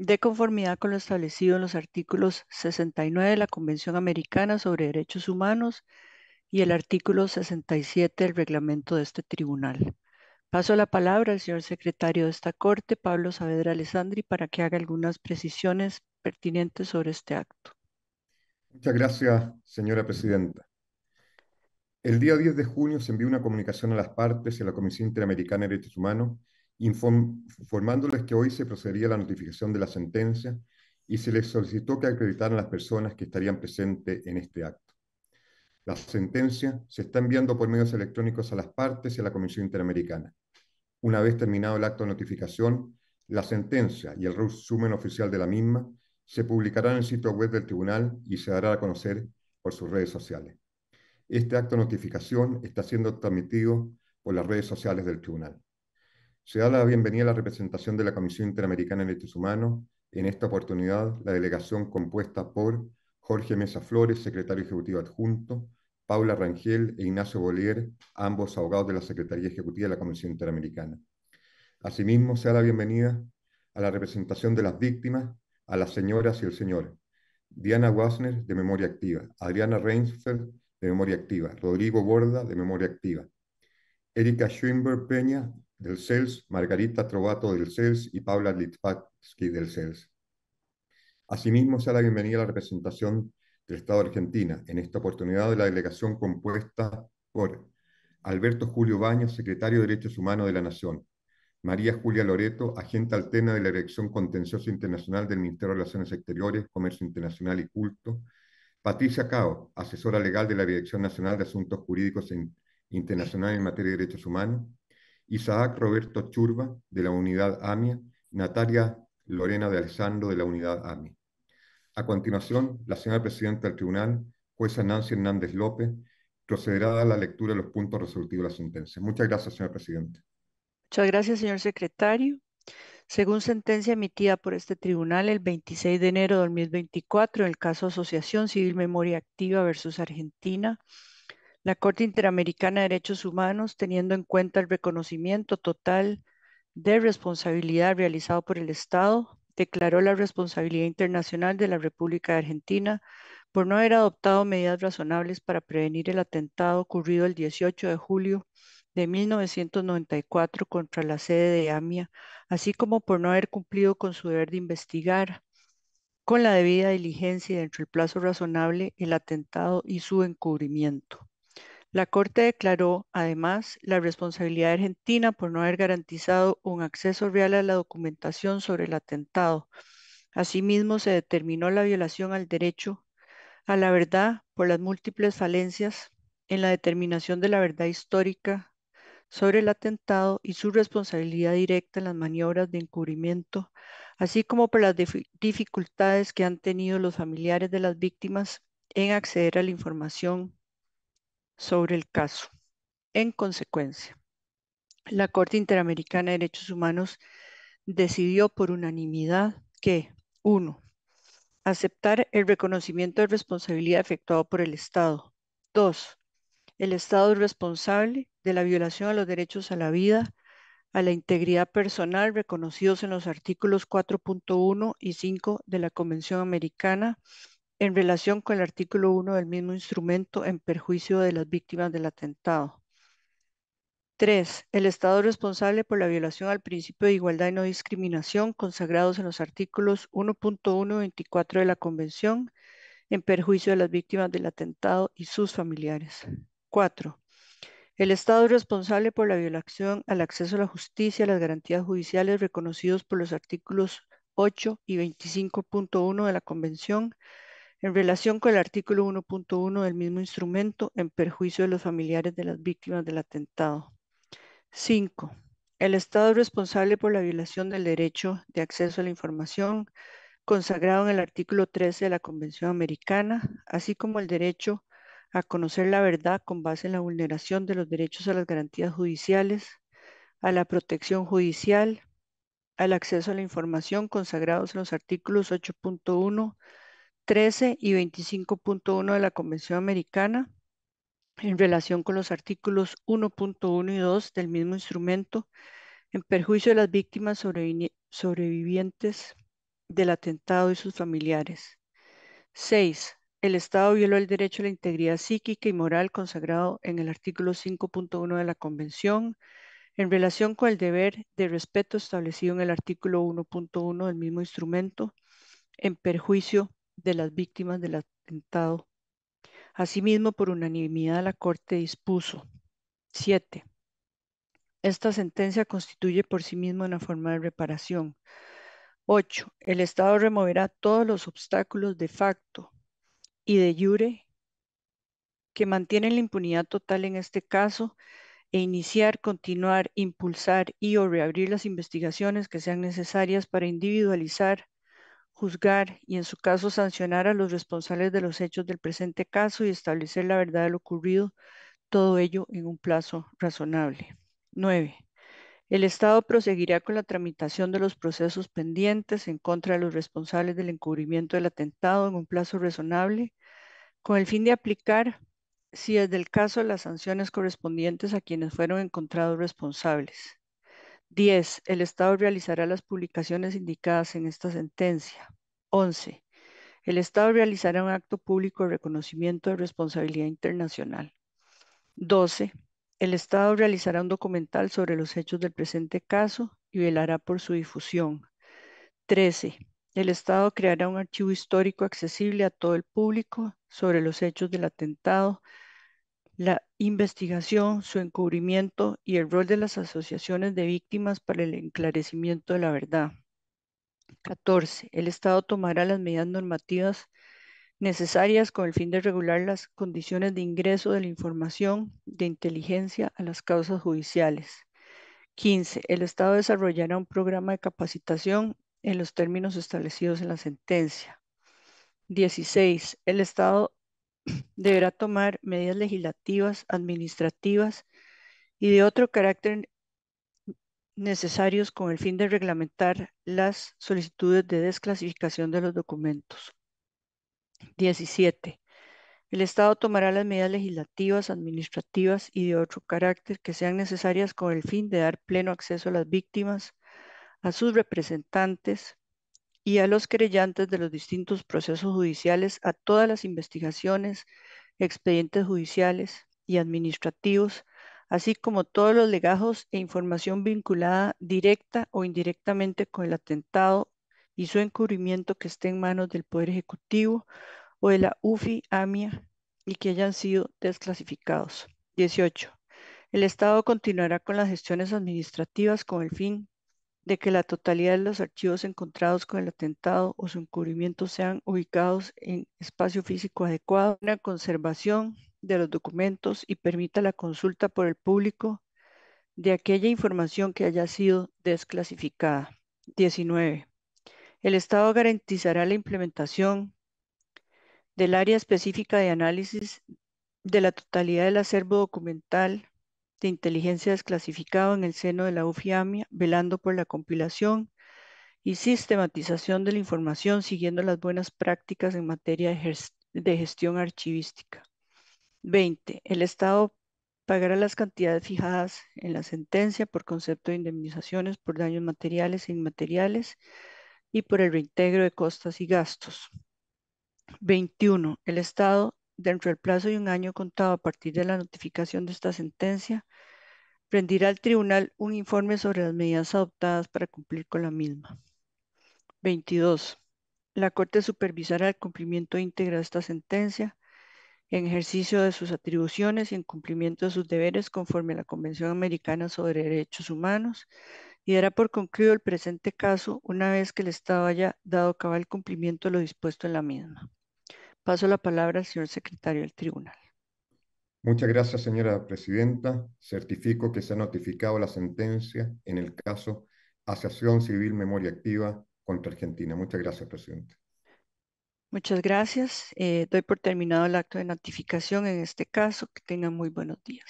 de conformidad con lo establecido en los artículos 69 de la Convención Americana sobre Derechos Humanos y el artículo 67 del reglamento de este tribunal. Paso la palabra al señor secretario de esta Corte, Pablo Saavedra Alessandri, para que haga algunas precisiones pertinentes sobre este acto. Muchas gracias, señora presidenta. El día 10 de junio se envió una comunicación a las partes y a la Comisión Interamericana de Derechos Humanos informándoles que hoy se procedería a la notificación de la sentencia y se les solicitó que acreditaran las personas que estarían presentes en este acto. La sentencia se está enviando por medios electrónicos a las partes y a la Comisión Interamericana. Una vez terminado el acto de notificación, la sentencia y el resumen oficial de la misma se publicarán en el sitio web del tribunal y se dará a conocer por sus redes sociales. Este acto de notificación está siendo transmitido por las redes sociales del tribunal. Se da la bienvenida a la representación de la Comisión Interamericana de Derechos Humanos, en esta oportunidad la delegación compuesta por Jorge Mesa Flores, secretario ejecutivo adjunto, Paula Rangel e Ignacio Bollier, ambos abogados de la Secretaría Ejecutiva de la Comisión Interamericana. Asimismo, se da la bienvenida a la representación de las víctimas, a las señoras y el señor Diana Wasner, de Memoria Activa, Adriana Reinsfeld, de Memoria Activa, Rodrigo Borda, de Memoria Activa, Erika Schoenberg Peña, del CELS, Margarita Trovato, del CELS, y Paula Litvatsky, del CELS. Asimismo, se da la bienvenida a la representación del Estado de Argentina, en esta oportunidad de la delegación compuesta por Alberto Julio Baños, secretario de Derechos Humanos de la Nación, María Julia Loreto, agente alterna de la Dirección Contencioso Internacional del Ministerio de Relaciones Exteriores, Comercio Internacional y Culto, Patricia Cao, asesora legal de la Dirección Nacional de Asuntos Jurídicos Internacionales en materia de derechos humanos, Isaac Roberto Churba, de la Unidad AMIA, Natalia Lorena de Alessandro, de la Unidad AMIA. A continuación, la señora presidenta del tribunal, jueza Nancy Hernández López, procederá a la lectura de los puntos resolutivos de la sentencia. Muchas gracias, señora presidenta. Muchas gracias, señor secretario. Según sentencia emitida por este tribunal el 26 de enero de 2024 en el caso Asociación Civil Memoria Activa versus Argentina, la Corte Interamericana de Derechos Humanos, teniendo en cuenta el reconocimiento total de responsabilidad realizado por el Estado, declaró la responsabilidad internacional de la República de Argentina por no haber adoptado medidas razonables para prevenir el atentado ocurrido el 18 de julio de 1994 contra la sede de AMIA, así como por no haber cumplido con su deber de investigar con la debida diligencia y dentro del plazo razonable el atentado y su encubrimiento. La Corte declaró, además, la responsabilidad de Argentina por no haber garantizado un acceso real a la documentación sobre el atentado. Asimismo, se determinó la violación al derecho a la verdad por las múltiples falencias en la determinación de la verdad histórica sobre el atentado y su responsabilidad directa en las maniobras de encubrimiento, así como por las dificultades que han tenido los familiares de las víctimas en acceder a la información sobre el caso. En consecuencia, la Corte Interamericana de Derechos Humanos decidió por unanimidad que, uno, aceptar el reconocimiento de responsabilidad efectuado por el Estado. 2, el Estado es responsable de la violación a los derechos a la vida, a la integridad personal reconocidos en los artículos 4.1 y 5 de la Convención Americana en relación con el artículo 1 del mismo instrumento en perjuicio de las víctimas del atentado. 3. El Estado es responsable por la violación al principio de igualdad y no discriminación consagrados en los artículos 1.1 y 24 de la Convención en perjuicio de las víctimas del atentado y sus familiares. 4. El Estado es responsable por la violación al acceso a la justicia y a las garantías judiciales reconocidos por los artículos 8 y 25.1 de la Convención en relación con el artículo 1.1 del mismo instrumento en perjuicio de los familiares de las víctimas del atentado. 5. El Estado es responsable por la violación del derecho de acceso a la información consagrado en el artículo 13 de la Convención Americana, así como el derecho a conocer la verdad con base en la vulneración de los derechos a las garantías judiciales, a la protección judicial, al acceso a la información consagrados en los artículos 8.1, 13 y 25.1 de la Convención Americana, en relación con los artículos 1.1 y 2 del mismo instrumento, en perjuicio de las víctimas sobrevivientes del atentado y sus familiares. 6. El Estado violó el derecho a la integridad psíquica y moral consagrado en el artículo 5.1 de la Convención en relación con el deber de respeto establecido en el artículo 1.1 del mismo instrumento en perjuicio de las víctimas del atentado. Asimismo, por unanimidad, la Corte dispuso. 7. Esta sentencia constituye por sí misma una forma de reparación. 8. El Estado removerá todos los obstáculos de facto y de jure que mantienen la impunidad total en este caso e iniciar, continuar, impulsar y o reabrir las investigaciones que sean necesarias para individualizar, juzgar y en su caso sancionar a los responsables de los hechos del presente caso y establecer la verdad de lo ocurrido, todo ello en un plazo razonable. 9. El Estado proseguirá con la tramitación de los procesos pendientes en contra de los responsables del encubrimiento del atentado en un plazo razonable, con el fin de aplicar, si es del caso, las sanciones correspondientes a quienes fueron encontrados responsables. 10. El Estado realizará las publicaciones indicadas en esta sentencia. 11. El Estado realizará un acto público de reconocimiento de responsabilidad internacional. 12. El Estado realizará un documental sobre los hechos del presente caso y velará por su difusión. 13. El Estado creará un archivo histórico accesible a todo el público sobre los hechos del atentado, la investigación, su encubrimiento y el rol de las asociaciones de víctimas para el enclarecimiento de la verdad. 14. El Estado tomará las medidas normativas necesarias con el fin de regular las condiciones de ingreso de la información de inteligencia a las causas judiciales. 15. El Estado desarrollará un programa de capacitación en los términos establecidos en la sentencia. 16. El Estado deberá tomar medidas legislativas, administrativas y de otro carácter necesarios con el fin de reglamentar las solicitudes de desclasificación de los documentos. 17. El Estado tomará las medidas legislativas, administrativas y de otro carácter que sean necesarias con el fin de dar pleno acceso a las víctimas, a sus representantes y a los querellantes de los distintos procesos judiciales a todas las investigaciones, expedientes judiciales y administrativos, así como todos los legajos e información vinculada directa o indirectamente con el atentado y su encubrimiento que esté en manos del Poder Ejecutivo o de la UFI, AMIA y que hayan sido desclasificados. 18. El Estado continuará con las gestiones administrativas con el fin de que la totalidad de los archivos encontrados con el atentado o su encubrimiento sean ubicados en espacio físico adecuado, una conservación de los documentos y permita la consulta por el público de aquella información que haya sido desclasificada. 19. El Estado garantizará la implementación del área específica de análisis de la totalidad del acervo documental de inteligencia desclasificado en el seno de la UFIAMIA, velando por la compilación y sistematización de la información siguiendo las buenas prácticas en materia de gestión archivística. 20. El Estado pagará las cantidades fijadas en la sentencia por concepto de indemnizaciones por daños materiales e inmateriales y por el reintegro de costas y gastos. 21. El Estado, dentro del plazo de un año contado a partir de la notificación de esta sentencia, rendirá al tribunal un informe sobre las medidas adoptadas para cumplir con la misma. 22. La Corte supervisará el cumplimiento íntegro de esta sentencia en ejercicio de sus atribuciones y en cumplimiento de sus deberes conforme a la Convención Americana sobre Derechos Humanos y dará por concluido el presente caso una vez que el Estado haya dado cabal cumplimiento de lo dispuesto en la misma. Paso la palabra al señor secretario del tribunal. Muchas gracias, señora presidenta. Certifico que se ha notificado la sentencia en el caso Asociación Civil Memoria Activa contra Argentina. Muchas gracias, presidente. Muchas gracias. Doy por terminado el acto de notificación en este caso. Que tengan muy buenos días.